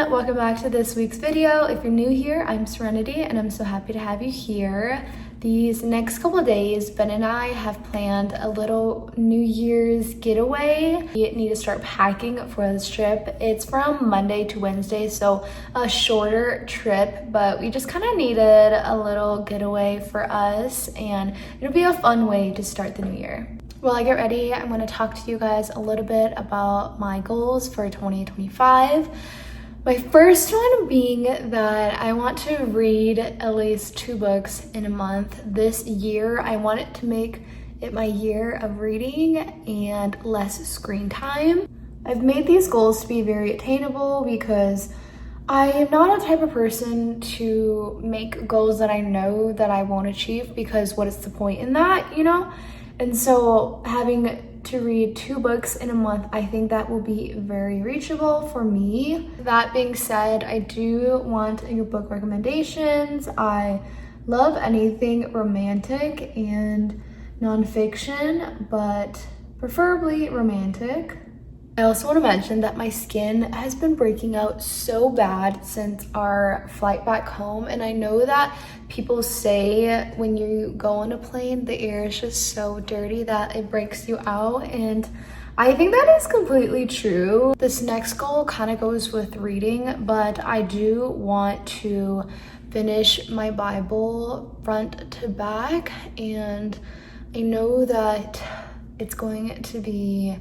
welcome back to this week's video. If you're new here, I'm Serenity and I'm so happy to have you here. These next couple of days, Ben and I have planned a little New Year's getaway. We need to start packing for this trip. It's from Monday to Wednesday, so a shorter trip, but we just kind of needed a little getaway for us, and it'll be a fun way to start the new year. While I get ready, I'm going to talk to you guys a little bit about my goals for 2025. My first one being that I want to read at least 2 books in a month. This year, I want it to make it my year of reading and less screen time. I've made these goals to be very attainable because I am not a type of person to make goals that I know that I won't achieve, because what is the point in that, you know? And so having to read 2 books in a month, I think that will be very reachable for me. That being said, I do want your book recommendations. I love anything romantic and nonfiction, but preferably romantic. I also want to mention that my skin has been breaking out so bad since our flight back home, and I know that people say when you go on a plane, the air is just so dirty that it breaks you out, and I think that is completely true. This next goal kind of goes with reading, but I do want to finish my Bible front to back, and I know that it's going to be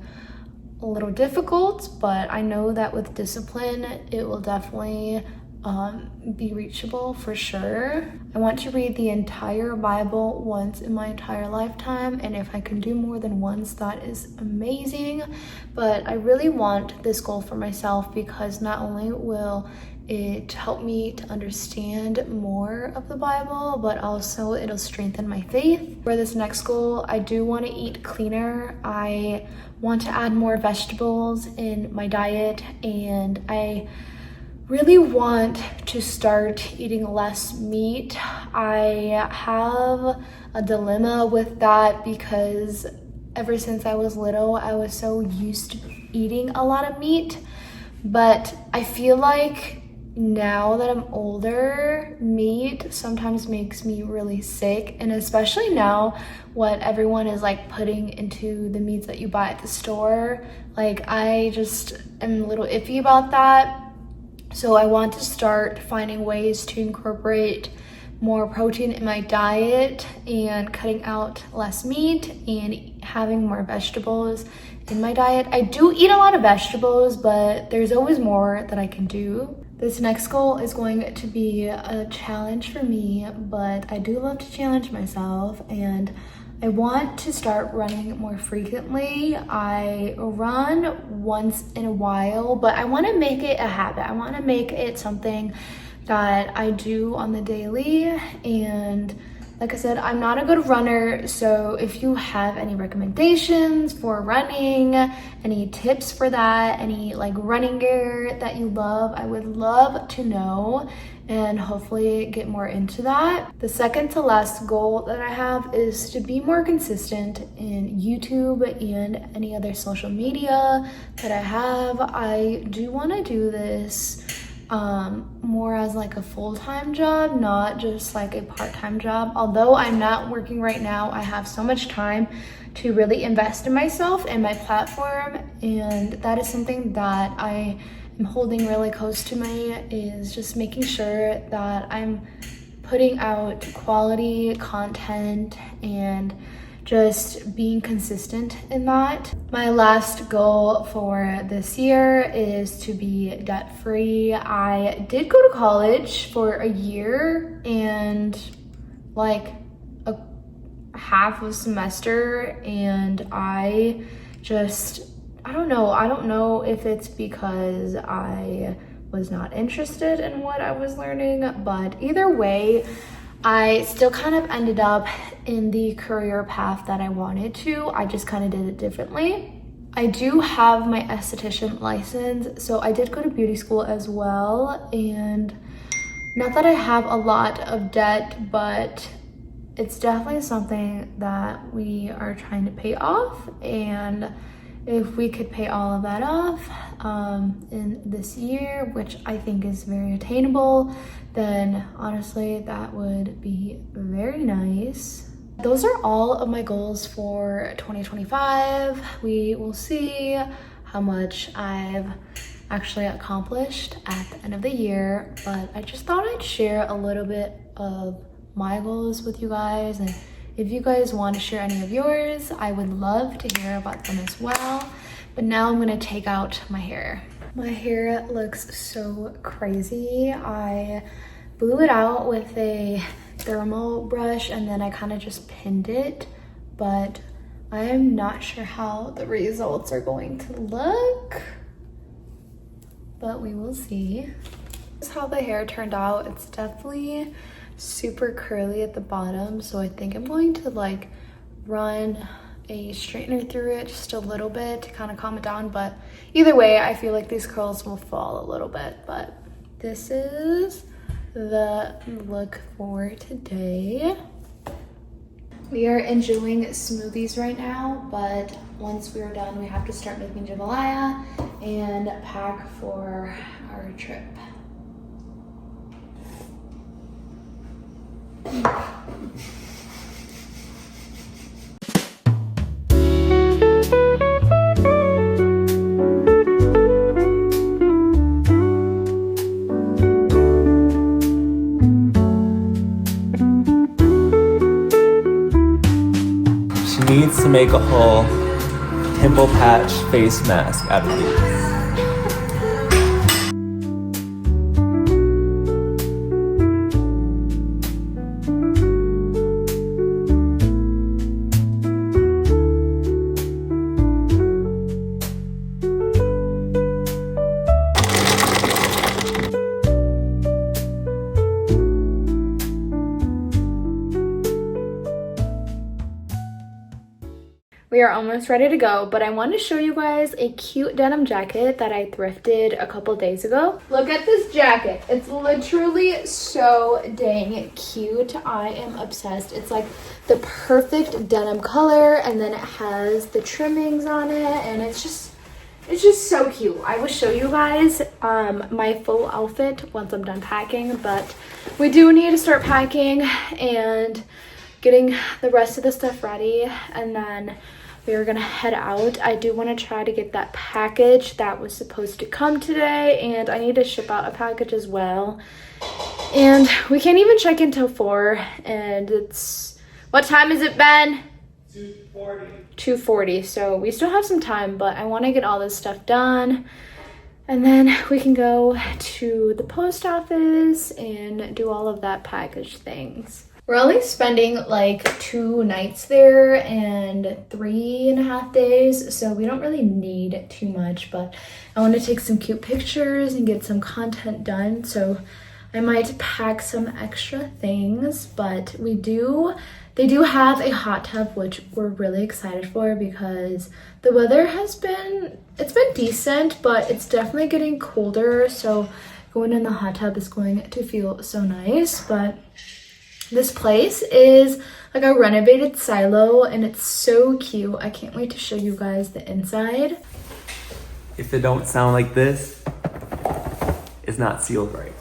a little difficult, but I know that with discipline, it will definitely be reachable for sure. I want to read the entire Bible once in my entire lifetime, and if I can do more than once, that is amazing. But I really want this goal for myself because not only will it help me to understand more of the Bible, but also it'll strengthen my faith. For this next goal, I do want to eat cleaner. I want to add more vegetables in my diet, and I really want to start eating less meat. I have a dilemma with that because ever since I was little, I was so used to eating a lot of meat, but I feel like now that I'm older, meat sometimes makes me really sick, and especially now what everyone is like putting into the meats that you buy at the store, like I just am a little iffy about that. So I want to start finding ways to incorporate more protein in my diet and cutting out less meat and having more vegetables in my diet. I do eat a lot of vegetables, but there's always more that I can do. This next goal is going to be a challenge for me, but I do love to challenge myself, and I want to start running more frequently. I run once in a while, but I want to make it a habit. I want to make it something that I do on the daily. And like I said, I'm not a good runner, so if you have any recommendations for running, any tips for that, any like running gear that you love, I would love to know and hopefully get more into that. The second to last goal that I have is to be more consistent in YouTube and any other social media that I have. I do want to do this more as like a full-time job, not just like a part-time job. Although I'm not working right now, I have so much time to really invest in myself and my platform, and that is something that I am holding really close to me, is just making sure that I'm putting out quality content and just being consistent in that. My last goal for this year is to be debt-free. I did go to college for a year and like a half of a semester, and I don't know if it's because I was not interested in what I was learning, but either way, I still kind of ended up in the career path that I wanted to. I just kind of did it differently. I do have my esthetician license, so I did go to beauty school as well, and not that I have a lot of debt, but it's definitely something that we are trying to pay off, and if we could pay all of that off in this year, which I think is very attainable, then honestly that would be very nice. Those are all of my goals for 2025. We will see how much I've actually accomplished at the end of the year, but I just thought I'd share a little bit of my goals with you guys, and if you guys want to share any of yours, I would love to hear about them as well. But now I'm gonna take out my hair. My hair looks so crazy. I blew it out with a thermal brush and then I kind of just pinned it, but I am not sure how the results are going to look, but we will see. This is how the hair turned out. It's definitely super curly at the bottom, so I think I'm going to like run a straightener through it just a little bit to kind of calm it down, but either way I feel like these curls will fall a little bit. But this is the look for today. We are enjoying smoothies right now, but once we are done we have to start making jambalaya and pack for our trip. She needs to make a whole pimple patch face mask out of these. We are almost ready to go, but I want to show you guys a cute denim jacket that I thrifted a couple days ago. Look at this jacket. It's literally so dang cute. I am obsessed. It's like the perfect denim color, and then it has the trimmings on it, and it's just so cute. I will show you guys my full outfit once I'm done packing, but we do need to start packing and getting the rest of the stuff ready, and then we are gonna head out. I do want to try to get that package that was supposed to come today, and I need to ship out a package as well. And we can't even check in till 4, and it's, what time is it, Ben? 2:40. 2:40, so we still have some time, but I want to get all this stuff done, and then we can go to the post office and do all of that package things. We're only spending like 2 nights there and 3.5 days, so we don't really need too much, but I want to take some cute pictures and get some content done, so I might pack some extra things. But they do have a hot tub, which we're really excited for because the weather it's been decent, but it's definitely getting colder, so going in the hot tub is going to feel so nice. But this place is like a renovated silo and it's so cute. I can't wait to show you guys the inside. If it don't sound like this, it's not sealed right.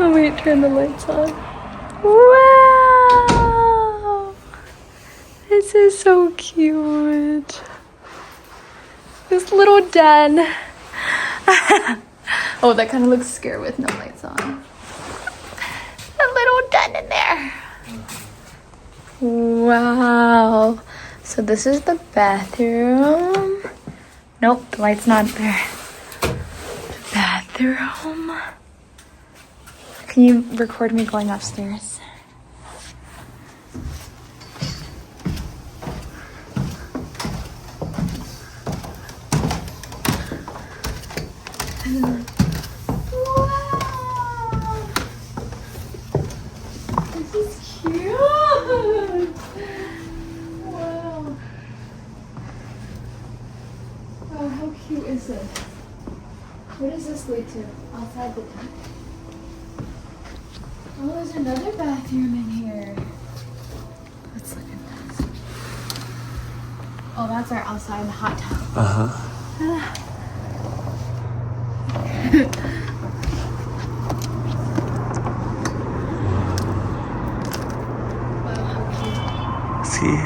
Oh wait, turn the lights on. Wow! This is so cute. This little den. Oh, that kind of looks scary with no lights on. A little den in there. Wow. So this is the bathroom. Nope, the light's not there. The bathroom. Can you record me going upstairs? Wow! This is cute! Wow. Wow, how cute is it? Where does this lead to? Outside the tent. Oh, there's another bathroom in here. Let's look at this. Oh, that's our outside hot tub. Wow, how cute. See?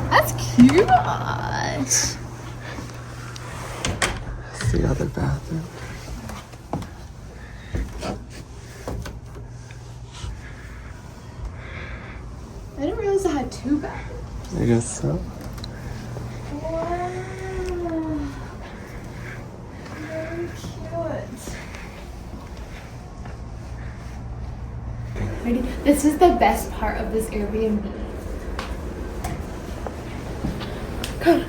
That's cute. It's the other bathroom. I didn't realize I had two bathrooms. I guess so. Wow. Very cute. Ready? This is the best part of this Airbnb. Come.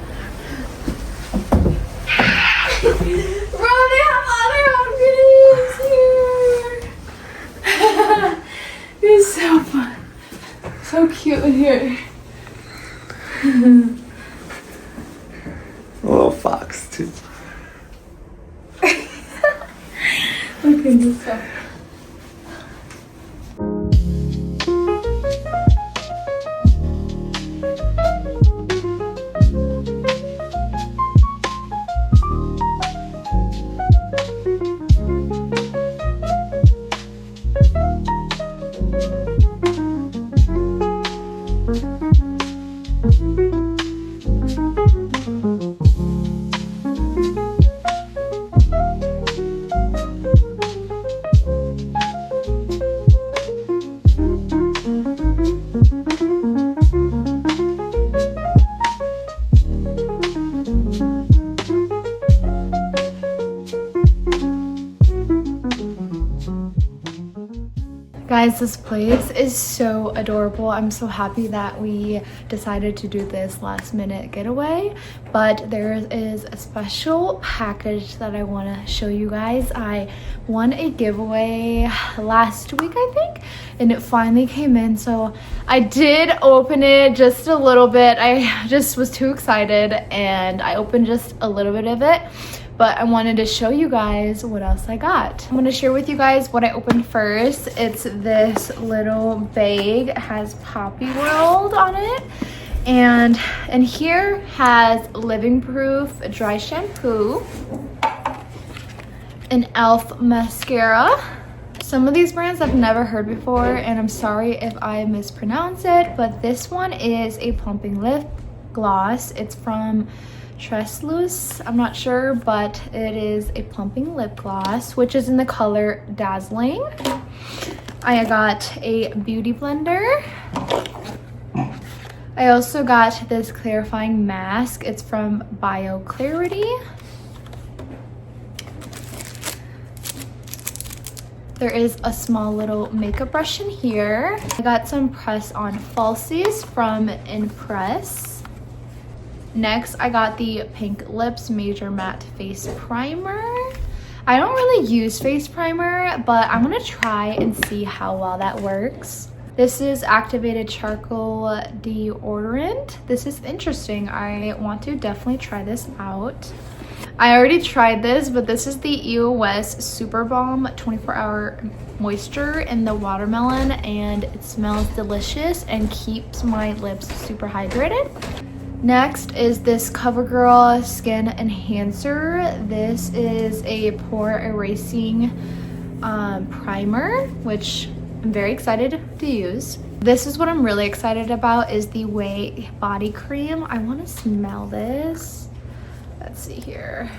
Bro, they have other outfittings here. It's so fun. So cute in here. A little fox, too. Look at this stuff. Guys, this place is so adorable. I'm so happy that we decided to do this last minute getaway, but there is a special package that I want to show you guys. I won a giveaway last week, I think, and it finally came in, so I did open it just a little bit. I just was too excited and I opened just a little bit of it, but I wanted to show you guys what else I got. I'm going to share with you guys what I opened first. It's this little bag. It has Poppy World on it. And here has Living Proof dry shampoo, an e.l.f. mascara. Some of these brands I've never heard before, and I'm sorry if I mispronounce it, but this one is a plumping lip gloss. It's from Tresluce, I'm not sure, but it is a plumping lip gloss, which is in the color Dazzling. I got a beauty blender. I also got this clarifying mask. It's from Bio Clarity. There is a small little makeup brush in here. I got some press-on falsies from Impress. Next, I got the Pink Lips Major Matte Face Primer. I don't really use face primer, but I'm gonna try and see how well that works. This is activated charcoal deodorant. This is interesting. I want to definitely try this out. I already tried this, but this is the EOS Super Balm 24-hour moisture in the watermelon, and it smells delicious and keeps my lips super hydrated. Next is this CoverGirl Skin Enhancer. This is a pore erasing primer, which I'm very excited to use. This is what I'm really excited about, is the Way body cream. I want to smell this. Let's see here.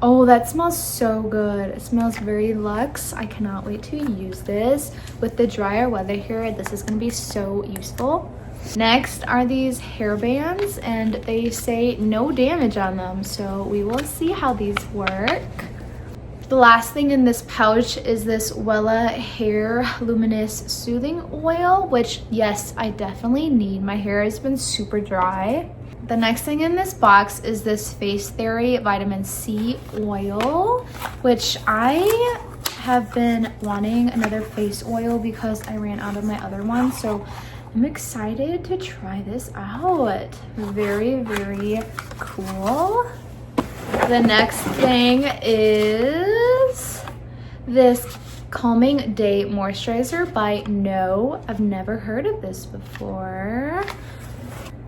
Oh, that smells so good. It smells very luxe. I cannot wait to use this. With the drier weather here, this is going to be so useful. Next are these hair bands, and they say no damage on them, so we will see how these work. The last thing in this pouch is this Wella Hair Luminous Soothing Oil, which, yes, I definitely need. My hair has been super dry. The next thing in this box is this Face Theory Vitamin C Oil, which I have been wanting another face oil because I ran out of my other one, so I'm excited to try this out. Very, very cool. The next thing is this Calming Day Moisturizer by No. I've never heard of this before.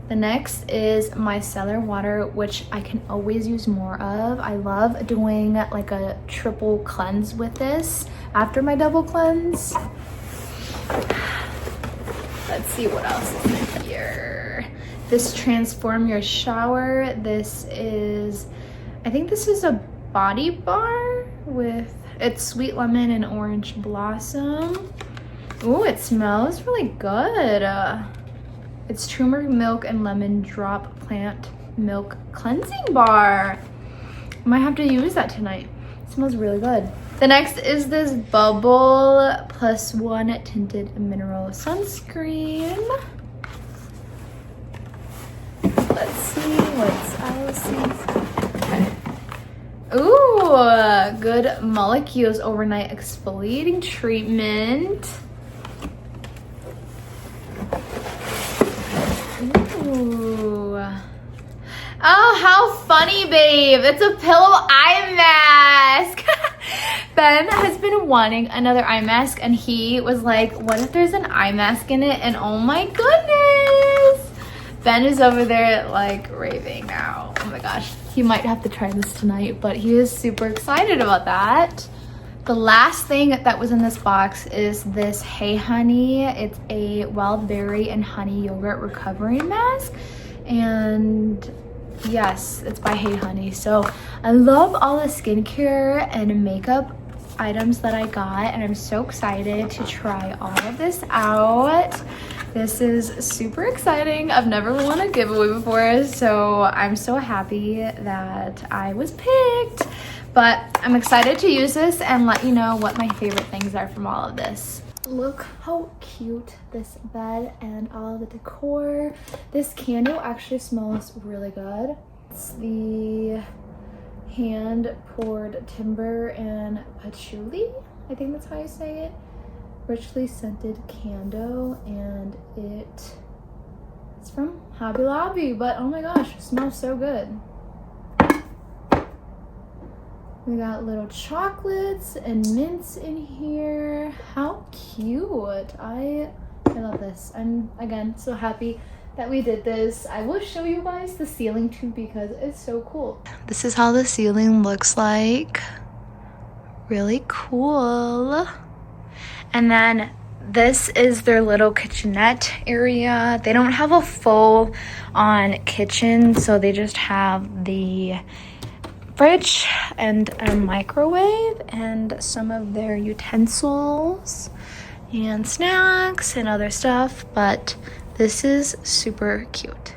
The next is micellar water, which I can always use more of. I love doing like a triple cleanse with this after my double cleanse. Let's see what else is in here. This Transform Your Shower. This is, I think this is a body bar with, it's sweet lemon and orange blossom. Ooh, it smells really good. It's turmeric milk and lemon drop plant milk cleansing bar. I might have to use that tonight. It smells really good. The next is this Bubble +1 tinted mineral sunscreen. Let's see what's else. Ooh, Good Molecules Overnight Exfoliating Treatment. Ooh. Oh, how funny, babe. It's a pillow eye mask. Ben has been wanting another eye mask, and he was like, what if there's an eye mask in it? And oh my goodness. Ben is over there like raving now. Oh my gosh. He might have to try this tonight, but he is super excited about that. The last thing that was in this box is this Hey Honey. It's a wild berry and honey yogurt recovery mask. And yes, it's by Hey Honey. So I love all the skincare and makeup items that I got, and I'm so excited to try all of this out. This is super exciting. I've never won a giveaway before, so I'm so happy that I was picked. But I'm excited to use this and let you know what my favorite things are from all of this. Look how cute this bed and all of the decor. This candle actually smells really good. It's the hand poured timber and patchouli. I think that's how you say it. Richly scented candle, and it's from Hobby Lobby, but oh my gosh, it smells so good. We got little chocolates and mints in here. How cute. I love this. I'm, again, so happy that we did this. I will show you guys the ceiling too because it's so cool. This is how the ceiling looks like. Really cool. And then this is their little kitchenette area. They don't have a full on kitchen, so they just have the fridge and a microwave and some of their utensils and snacks and other stuff, but this is super cute.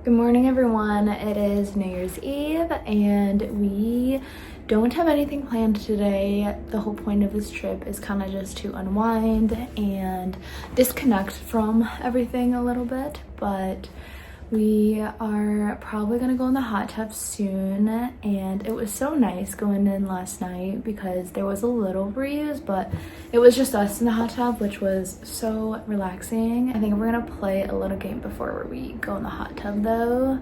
Good morning, everyone. It is New Year's Eve and we don't have anything planned today. The whole point of this trip is kind of just to unwind and disconnect from everything a little bit, but we are probably gonna go in the hot tub soon. And it was so nice going in last night because there was a little breeze, but it was just us in the hot tub, which was so relaxing. I think we're gonna play a little game before we go in the hot tub though.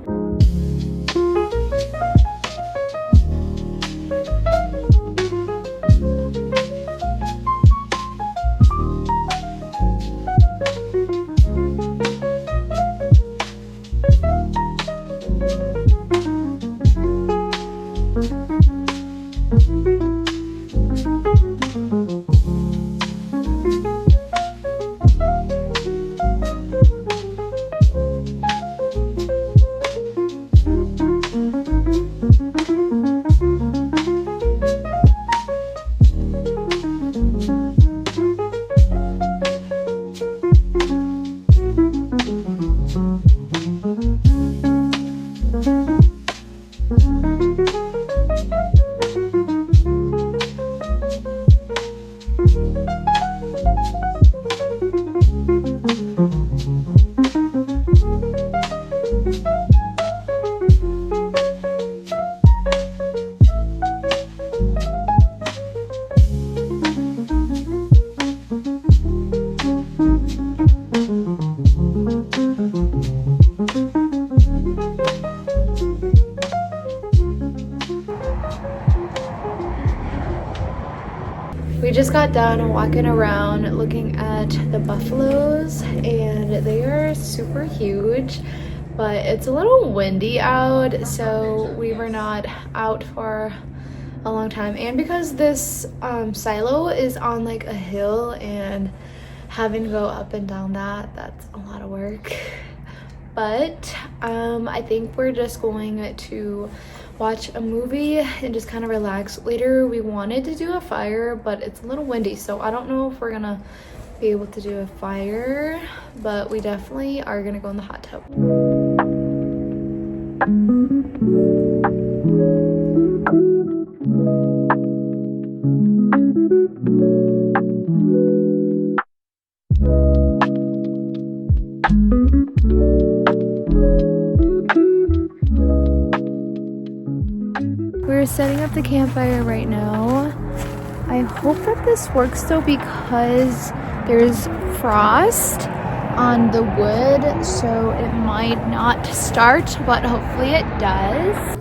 We just got done walking around looking at the buffaloes and they are super huge, but it's a little windy out, so we were not out for a long time. And because this silo is on like a hill and having to go up and down that's a lot of work. But I think we're just going to watch a movie and just kind of relax. Later we wanted to do a fire, but it's a little windy, so I don't know if we're gonna be able to do a fire, but we definitely are gonna go in the hot tub. We're setting up the campfire right now. I hope that this works though, because there's frost on the wood, so it might not start, but hopefully it does.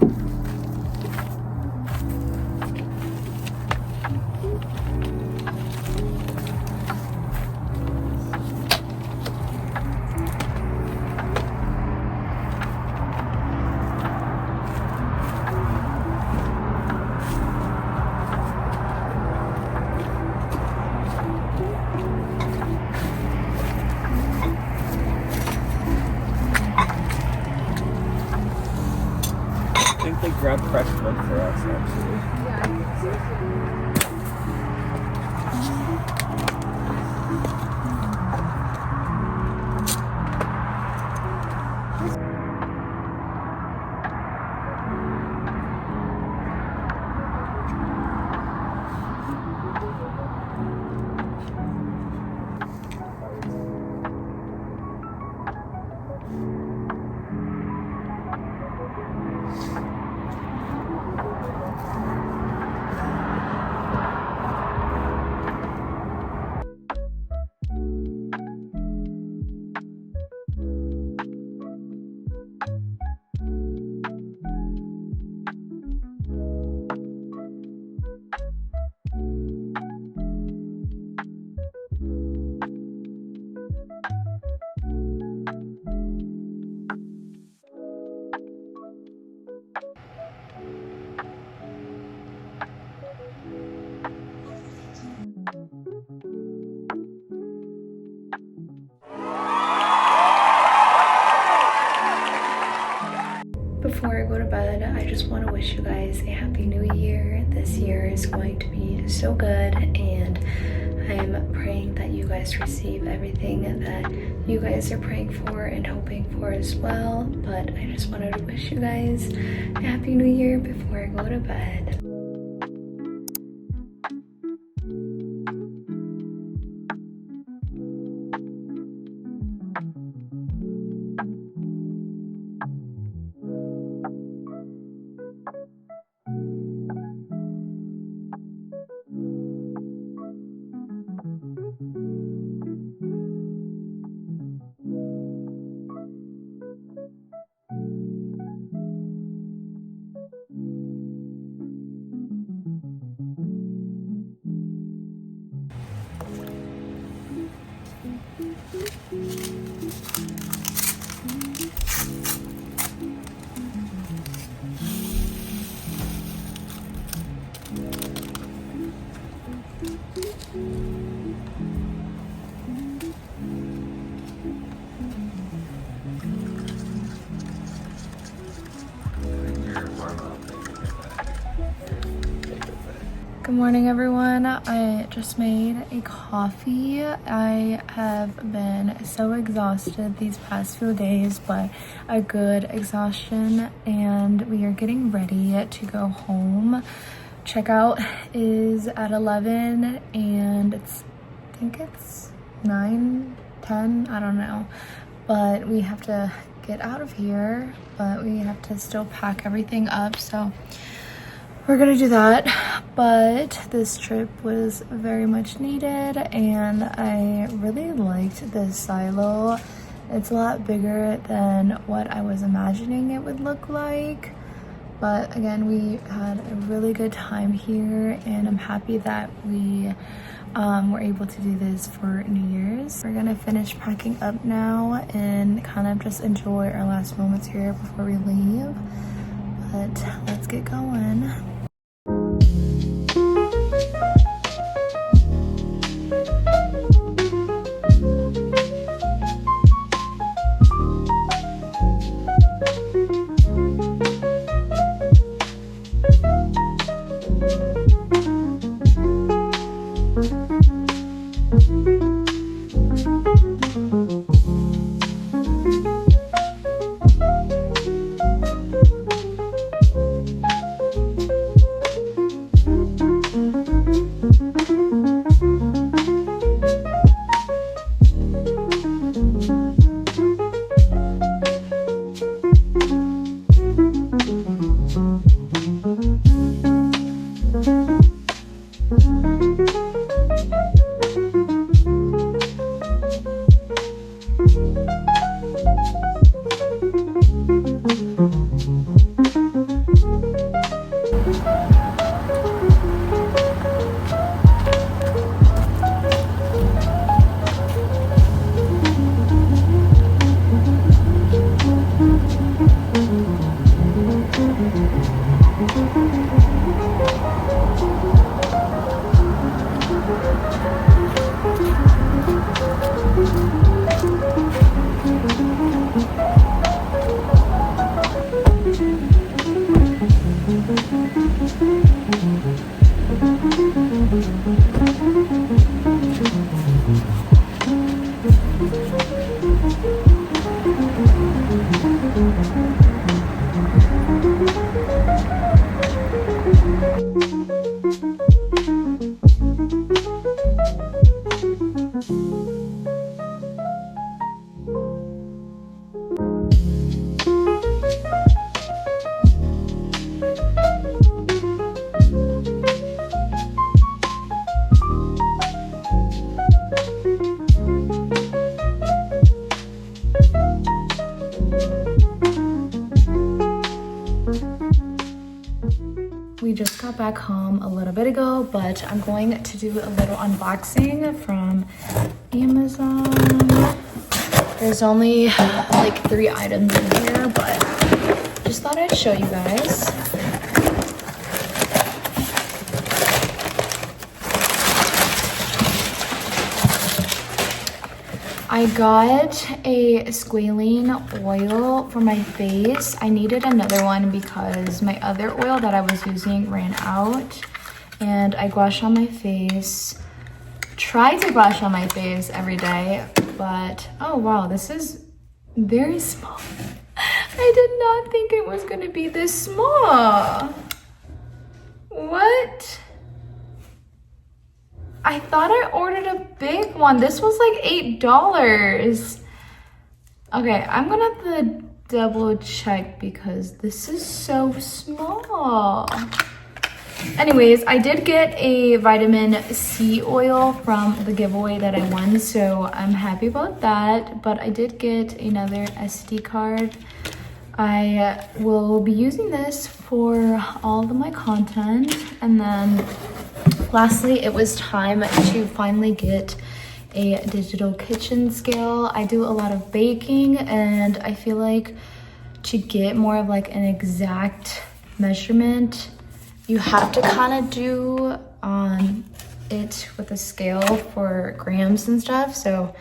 Before I go to bed, I just want to wish you guys a happy new year. This year is going to be so good, and I'm praying that you guys receive everything that you guys are praying for and hoping for as well. But I just wanted to wish you guys a happy new year before I go to bed. Good morning, everyone. I just made a coffee. I have been so exhausted these past few days, but a good exhaustion, and we are getting ready to go home. Checkout is at 11 and I think it's 9, 10, I don't know. But we have to get out of here, but we have to still pack everything up, so we're gonna do that. But this trip was very much needed, and I really liked this silo. It's a lot bigger than what I was imagining it would look like. But again, we had a really good time here, and I'm happy that we were able to do this for New Year's. We're gonna finish packing up now and kind of just enjoy our last moments here before we leave. But let's get going. back home a little bit ago, but I'm going to do a little unboxing from Amazon. There's only like 3 items in here, but just thought I'd show you guys. I got a squalene oil for my face. I needed another one because my other oil that I was using ran out, and I gua sha on my face. Try to gua sha on my face every day, but oh wow, this is very small. I did not think it was gonna be this small. What? I thought I ordered a big one. This was like $8. Okay, I'm gonna have to double check because this is so small. Anyways, I did get a vitamin C oil from the giveaway that I won, so I'm happy about that. But I did get another SD card. I will be using this for all of my content. And then lastly, it was time to finally get a digital kitchen scale. I do a lot of baking, and I feel like to get more of like an exact measurement, you have to kind of do it with a scale for grams and stuff. So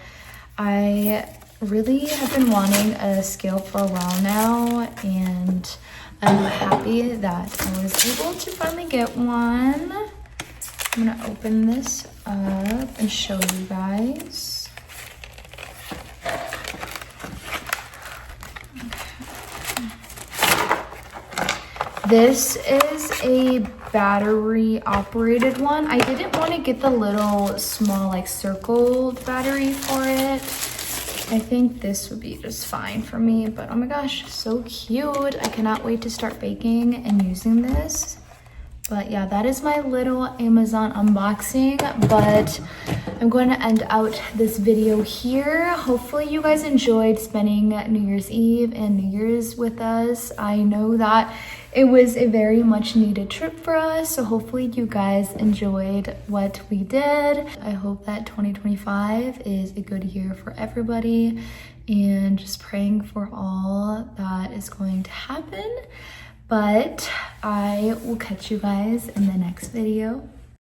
I really have been wanting a scale for a while now, and I'm happy that I was able to finally get one. I'm gonna open this up and show you guys. This is a battery operated one. I didn't want to get the little small like circled battery for it. I think this would be just fine for me, but oh my gosh, so cute. I cannot wait to start baking and using this. But yeah, that is my little Amazon unboxing, but I'm going to end out this video here. Hopefully you guys enjoyed spending New Year's Eve and New Year's with us. I know that it was a very much needed trip for us, so hopefully you guys enjoyed what we did. I hope that 2025 is a good year for everybody, and just praying for all that is going to happen. But I will catch you guys in the next video.